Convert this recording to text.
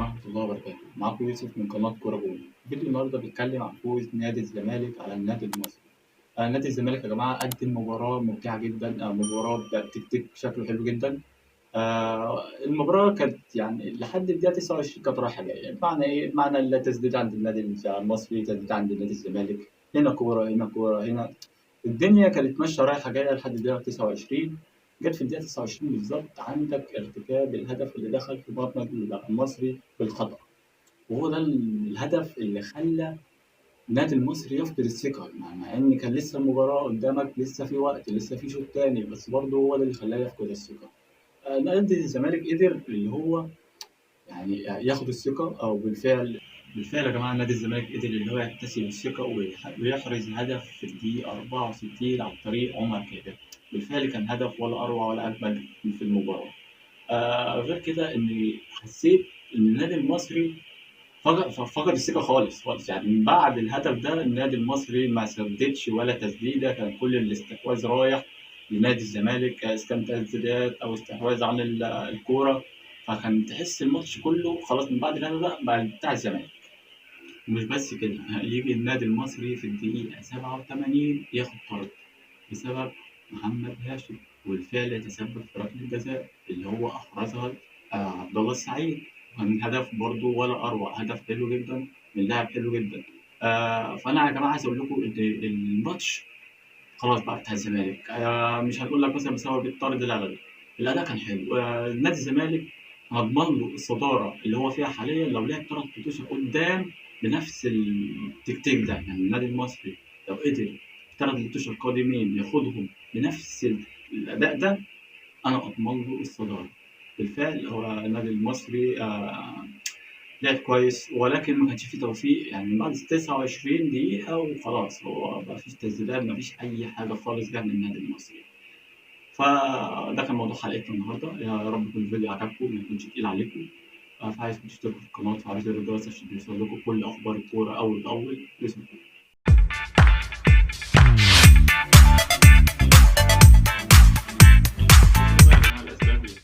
ورحمة الله وبركاته، معاكم يوسف من قناة كورة جول. فيديو النهارده بيتكلم عن فوز نادي الزمالك على النادي المصري. نادي الزمالك يا جماعة قدم مباراة ممتعة جدا، مباراة بتكتيك شكله حلو جدا. المباراة كانت يعني لحد الدقيقة 29 كانت رايحة جاية، بمعنى إيه؟ بمعنى التسديد عند النادي المصري، تسديد عند نادي الزمالك، هنا كورة هنا كورة هنا. الدنيا كانت ماشية رايحة جاية لحد الدقيقة 29. جت في الدقيقة 29 بالظبط عندك ارتكاب الهدف اللي دخل في مرمى المصري بالخطأ، وهو ده الهدف اللي خلى النادي المصري يفقد الثقة، مع إن كان لسه المباراة قدامك، لسه في وقت، لسه في شوط تاني، بس برضه هو ده اللي خلاه يفقد الثقة. نادي الزمالك قدر اللي هو يعني ياخد الثقة، أو بالفعل يا جماعة نادي الزمالك قدر اللي هو يكتسب الثقة ويحرز هدف في الدقيقة 64 عن طريق عمر كامل. بالفعل كان هدف ولا أروع ولا أجمل في المباراة. غير كده إني حسيت إن النادي المصري فقد الثقة خالص خالص، يعني من بعد الهدف ده النادي المصري ما سددش ولا تسديدة، كان كل الاستحواذ رايح لنادي الزمالك، إذا كان تسديدات أو استحواذ عن الكورة. فكان تحس الماتش كله خلاص من بعد الهدف ده بقى بتاع الزمالك. ومش بس كده، يجي النادي المصري في الدقيقة 87 ياخد طرد بسبب محمد هاشم، والفعل يتسبب في ركلة الجزاء اللي هو أحرزها عبد الله السعيد. كان هدف برضه ولا أروع، هدف حلو جدا من لاعب حلو جدا. فأنا يا جماعة عايز أقول لكم إن الماتش خلاص بقى بتاع الزمالك. مش هنقول لك مثلا بسبب الطرد، لا لا لا، الأداء كان حلو. نادي الزمالك هضمن له الصدارة اللي هو فيها حاليا لو لعب 3 ماتشات قدام بنفس التكتيك ده. يعني النادي المصري لو قدر 3 ماتشات قادمين ياخدهم بنفس الأداء ده، أنا أضمن له الصدارة. بالفعل هو النادي المصري لعب كويس، ولكن ما كانش فيه توفيق، يعني من بعد 29 دقيقة وخلاص هو ما فيش تسديدات، ما فيش أي حاجة خالص جت من النادي المصري. فده كان موضوع حلقتنا النهارده، يا رب يكون الفيديو عجبكم ما يكونش تقيل عليكم. فعايزكم تشتركوا في القناة وتفعلوا زر الجرس عشان يوصل لكم كل أخبار الكورة أول بأول.